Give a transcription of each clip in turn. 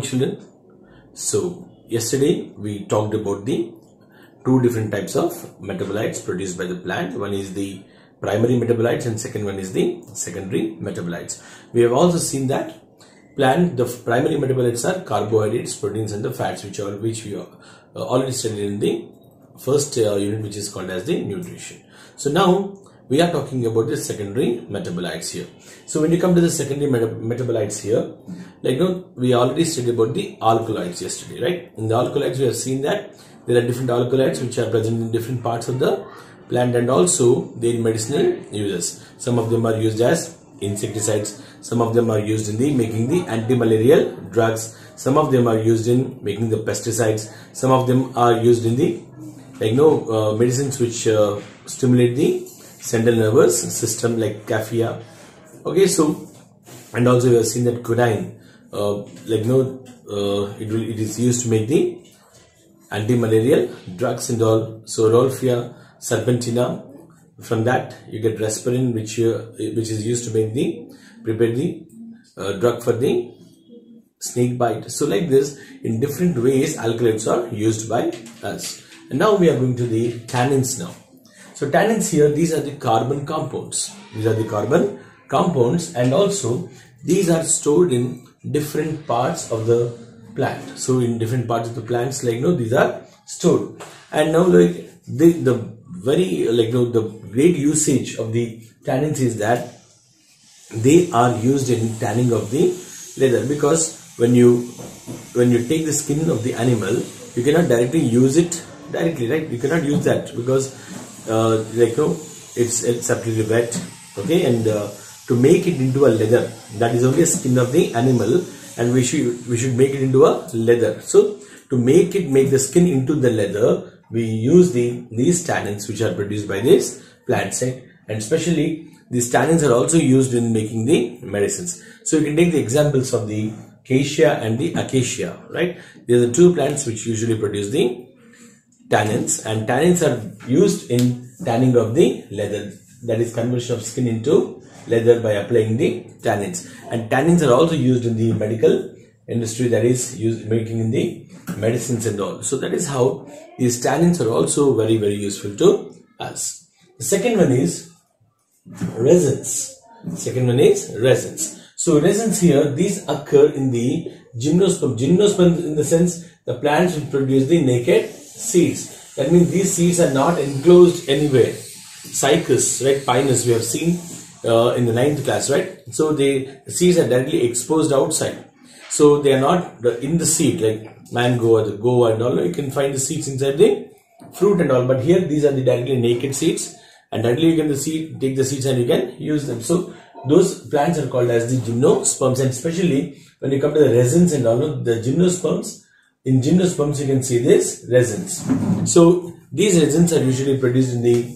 children. So yesterday we talked about the two different types of metabolites produced by the plant. One is the primary metabolites and second one is the secondary metabolites. We have also seen that the primary metabolites are carbohydrates, proteins and the fats, which we already studied in the first unit, which is called as the nutrition. So now we are talking about the secondary metabolites here. So when you come to the secondary metabolites here, we already studied about the alkaloids yesterday, right? In the alkaloids we have seen that there are different alkaloids which are present in different parts of the plant and also their medicinal uses. Some of them are used as insecticides, some of them are used in the making the anti-malarial drugs, some of them are used in making the pesticides, some of them are used in the medicines which stimulate the central nervous system like caffeine. Okay, so and also we have seen that quinine, it is used to make the anti-malarial drugs and all. So Rolfia, serpentina, from that you get rasparin, which is used to make prepare the drug for the snake bite. So like this, in different ways alkaloids are used by us. And now we are going to the tannins now. So tannins here, these are the carbon compounds. These are the carbon compounds and also these are stored in different parts of the plant. So in different parts of the plants, these are stored. And now the great usage of the tannins is that they are used in tanning of the leather, because when you take the skin of the animal, you cannot directly use it directly, right? You cannot use that because it's absolutely wet. Okay, and to make it into a leather, that is only a skin of the animal, and we should make it into a leather. So to make the skin into the leather, we use these tannins which are produced by these plants, right? And especially these tannins are also used in making the medicines. So you can take the examples of the acacia and the acacia, right? They are the two plants which usually produce the tannins, and tannins are used in tanning of the leather, that is conversion of skin into leather by applying the tannins. And tannins are also used in the medical industry, that is making in the medicines and all. So that is how these tannins are also very, very useful to us. The second one is resins. So resins here, these occur in the gymnosperm. Gymnosperm in the sense the plants will produce the naked seeds. That means these seeds are not enclosed anywhere. Cycas, right? Pinus we have seen in the 9th class, right? So the seeds are directly exposed outside. So they are not in the seed like mango or the guava and all. You can find the seeds inside the fruit and all. But here these are the directly naked seeds, and directly you can take the seeds and you can use them. So those plants are called as the gymnosperms, and especially when you come to the resins and all, the gymnosperms. In gymnosperms you can see this resins. So these resins are usually produced in the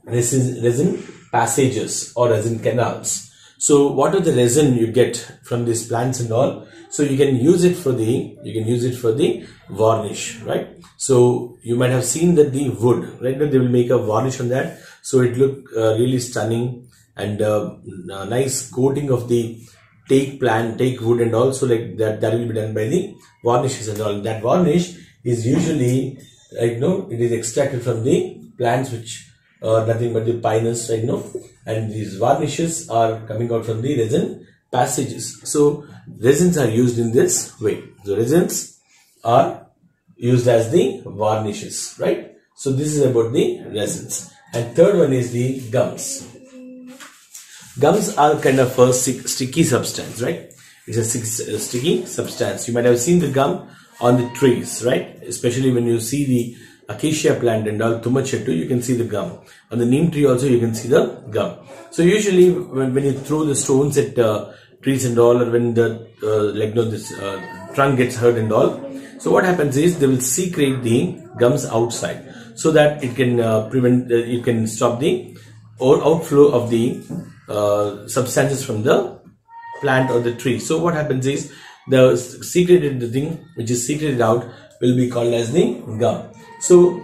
resin passages or resin canals. So what are the resin you get from these plants and all? So you can use it for the varnish, right? So you might have seen that the wood, right? They will make a varnish on that, so it look really stunning, and a nice coating of the teak wood and also like that will be done by the varnishes and all. That varnish is usually it is extracted from the plants which are nothing but the pinus, and these varnishes are coming out from the resin passages. So resins are used in this way. So resins are used as the varnishes, right? So this is about the resins. And third one is the gums. Gums are kind of a sticky substance, right? It's a sticky substance. You might have seen the gum on the trees, right? Especially when you see the acacia plant and all, tumachettu, you can see the gum. On the neem tree also you can see the gum. So usually when you throw the stones at trees and all, or when the this trunk gets hurt and all, so what happens is they will secrete the gums outside, so that it can you can stop the outflow of the substances from the plant or the tree. So what happens is the thing which is secreted out will be called as the gum. So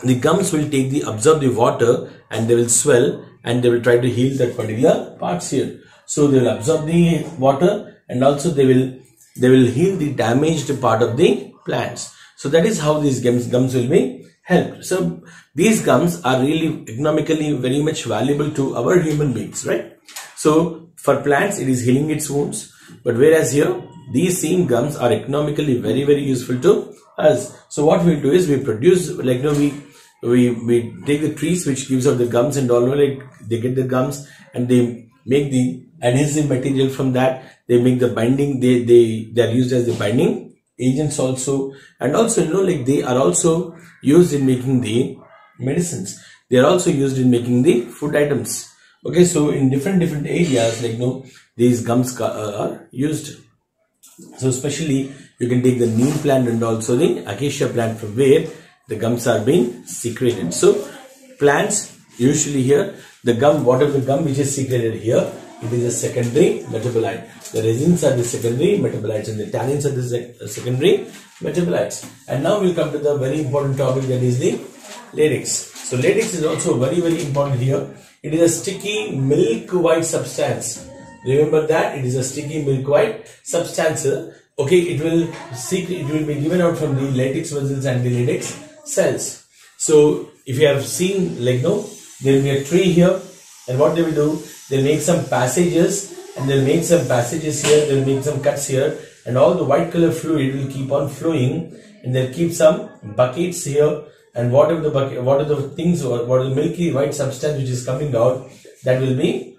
the gums will absorb the water, and they will swell, and they will try to heal that particular parts here. So they will absorb the water, and also they will they will heal the damaged part of the plants. So that is how these gums will be helped. So these gums are really economically very much valuable to our human beings, right? So for plants it is healing its wounds, but whereas here these same gums are economically very useful to us. So what we do is we produce, like, you know, we take the trees which gives out the gums and all, like they get the gums and they make the adhesive material from that. They make the binding, they are used as the binding agents also, and also, you know, like they are also used in making the medicines. They are also used in making the food items. Okay, so in different areas, like, you know, these gums are used. So especially you can take the neem plant and also the acacia plant, from where the gums are being secreted. So plants usually here, the gum, whatever the gum which is secreted here, it is a secondary metabolite. The resins are the secondary metabolites and the tannins are the secondary metabolites. And now we'll come to the very important topic, that is the latex. So latex is also very important here. It is a sticky milk white substance. Remember that it is a sticky milk white substance. Okay, it will be given out from the latex vessels and the latex cells. So if you have seen, like, no, there will be a tree here, and what they will do, they'll make some passages, and they'll make some passages here, they'll make some cuts here, and all the white color fluid will keep on flowing, and they'll keep some buckets here, and whatever the bucket, what are the things, or what are the milky white substance which is coming out, that will be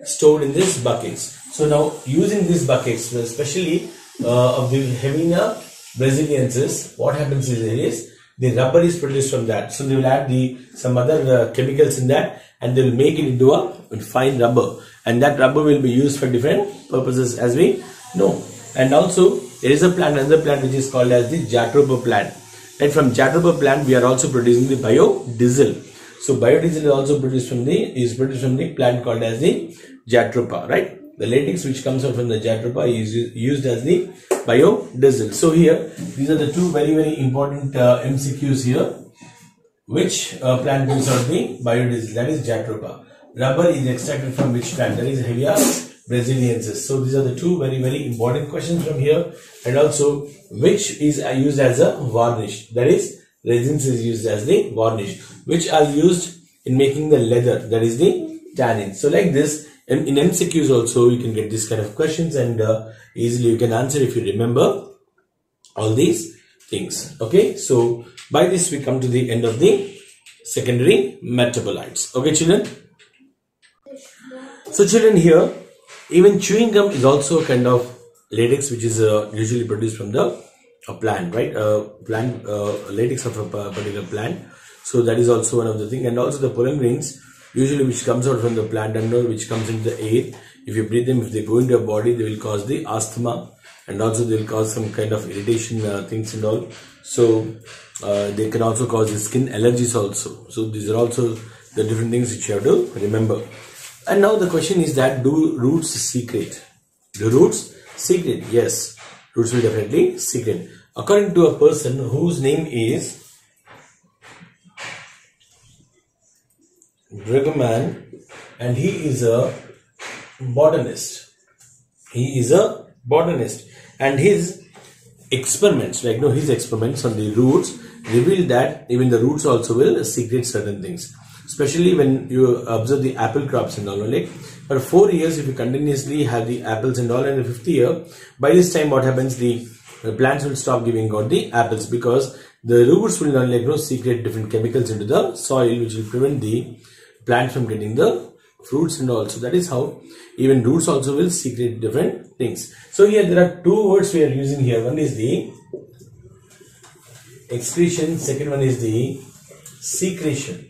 stored in these buckets. So now, using these buckets, especially of the Hevina brasiliensis, what happens is the rubber is produced from that. So they will add some other chemicals in that, and they will make it into a fine rubber, and that rubber will be used for different purposes, as we know. And also there is a plant, another plant, which is called as the jatropha plant. And from jatropha plant we are also producing the biodiesel. So biodiesel is also produced from the plant called as the jatropha, right? The latex which comes out from the jatropha is used as the biodiesel. So here these are the two very important MCQs here. Which plant gives out the biodiesel? That is jatropha. Rubber is extracted from which plant? That is Hevia brasiliensis. So these are the two very important questions from here. And also, which is used as a varnish? That is, resins is used as the varnish, which are used in making the leather, that is the tannin. So like this, in MCQs also you can get this kind of questions, and easily you can answer if you remember all these things. Okay, so by this we come to the end of the secondary metabolites. Okay, children. So children, here even chewing gum is also a kind of latex which is usually produced from the plant, right? Latex of a particular plant. So that is also one of the thing. And also the pollen grains, usually which comes out from the plant and which comes into the air. If you breathe them, if they go into your body, they will cause the asthma, and also they will cause some kind of irritation things and all. So they can also cause the skin allergies also. So these are also the different things which you have to remember. And now the question is that, do roots secrete? Do roots secrete? Yes, roots will definitely secrete. According to a person whose name is Bruggeman, and he is a botanist. He is a botanist, and his experiments, like his experiments on the roots revealed that even the roots also will secrete certain things. Especially when you observe the apple crops and all, like for 4 years, if you continuously have the apples and all, and in the 5th year, by this time what happens, the plants will stop giving out the apples, because the roots will not secrete different chemicals into the soil, which will prevent the plant from getting the fruits and all. So that is how even roots also will secrete different things. So here there are two words we are using here. One is the excretion, second one is the secretion.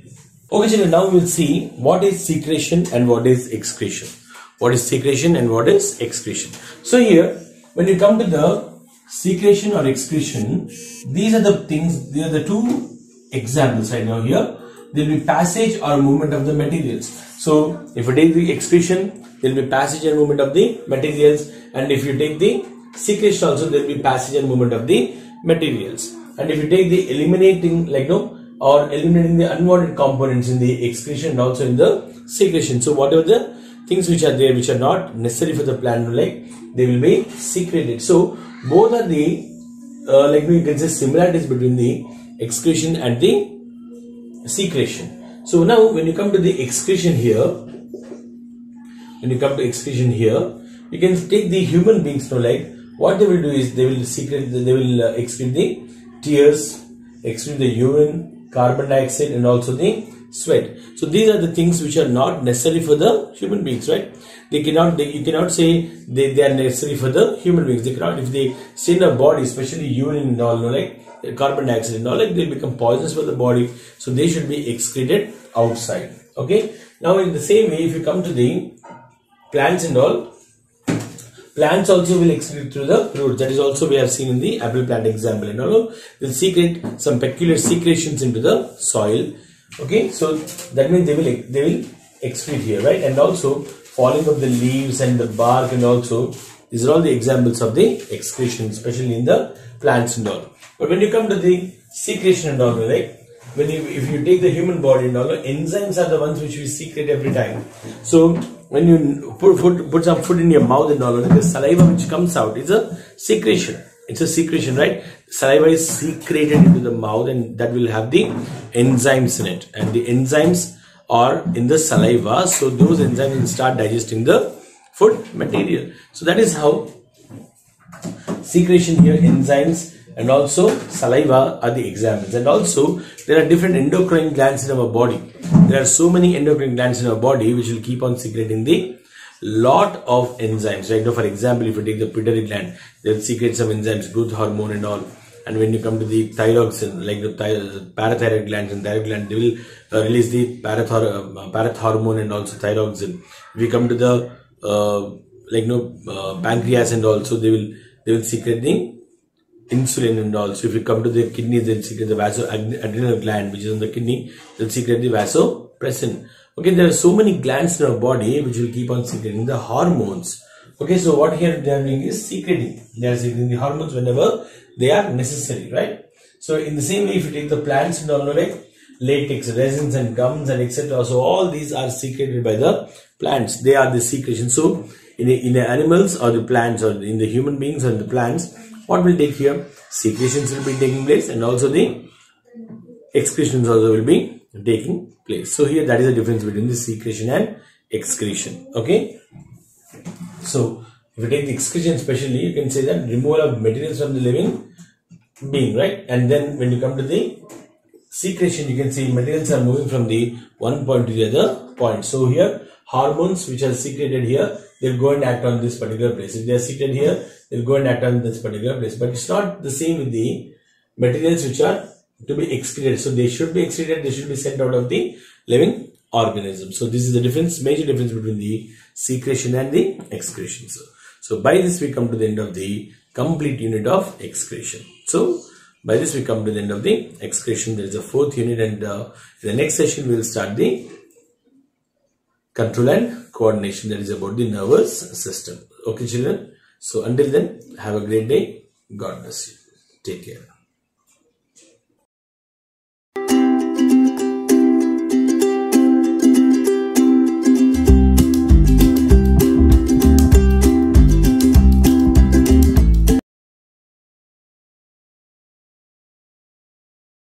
Okay, children, now we will see what is secretion and what is excretion. What is secretion and what is excretion. So here, when you come to the secretion or excretion, these are the things, these are the two examples right now here. There will be passage or movement of the materials. So if you take the excretion, there will be passage and movement of the materials, and if you take the secretion also, there will be passage and movement of the materials. And if you take the eliminating, or eliminating the unwanted components in the excretion and also in the secretion. So whatever the things which are there which are not necessary for the plant, like they will be secreted. So both are the like you can say similarities between the excretion and the secretion. So now when you come to the excretion here, you can take the human beings now, like what they will do is they will excrete the tears, excrete the urine, carbon dioxide, and also the sweat. So these are the things which are not necessary for the human beings, right? You cannot say they are necessary for the human beings. They cannot, if they stay in our body, especially urine and all, like carbon dioxide and all, like they become poisonous for the body. So they should be excreted outside. Okay. Now in the same way, if you come to the plants and all, plants also will excrete through the roots. That is also we have seen in the apple plant example, and all will secrete some peculiar secretions into the soil. Okay, so that means they will excrete here, right? And also falling of the leaves and the bark, and also these are all the examples of the excretion, especially in the plants and all. But when you come to the secretion and all, like if you take the human body and all, enzymes are the ones which we secrete every time. So when you put some food in your mouth and all, the saliva which comes out is a secretion. It's a secretion, right? Saliva is secreted into the mouth, and that will have the enzymes in it, and the enzymes are in the saliva. So those enzymes will start digesting the food material. So that is how secretion here, enzymes and also saliva are the examples. And also there are different endocrine glands in our body. There are so many endocrine glands in our body which will keep on secreting the lot of enzymes, right? Now, for example, if you take the pituitary gland, they will secrete some enzymes, growth hormone and all. And when you come to the thyroxine, like the parathyroid glands and thyroid gland, they will release the parathormone and also thyroxine. If we come to the pancreas and also they will secrete the insulin and all. So if you come to the kidneys, they'll secrete the vasoadrenal gland, which is on the kidney. They'll secrete the vasopressin. Okay, there are so many glands in our body which will keep on secreting the hormones. Okay, so what here they are doing is secreting. They are secreting the hormones whenever they are necessary, right? So in the same way, if you take the plants and all, like latex, resins and gums and etc. So all these are secreted by the plants. They are the secretion. So in the animals or the plants, or in the human beings or the plants, what will take here? Secretions will be taking place, and also the excretions also will be taking place. So here that is the difference between the secretion and excretion. Okay. So if you take the excretion especially, you can say that removal of materials from the living being, right? And then when you come to the secretion, you can see materials are moving from the one point to the other point. So here hormones which are secreted here, they'll go and act on this particular place. If they are secreted here, they'll go and act on this particular place. But it's not the same with the materials which are to be excreted. So they should be excreted, they should be sent out of the living organism. So this is the difference, major difference between the secretion and the excretion. So by this we come to the end of the complete unit of excretion. So by this we come to the end of the excretion. There is a fourth unit, and in the next session we will start the control and coordination, that is about the nervous system. Okay children, so until then, have a great day. God bless you. Take care.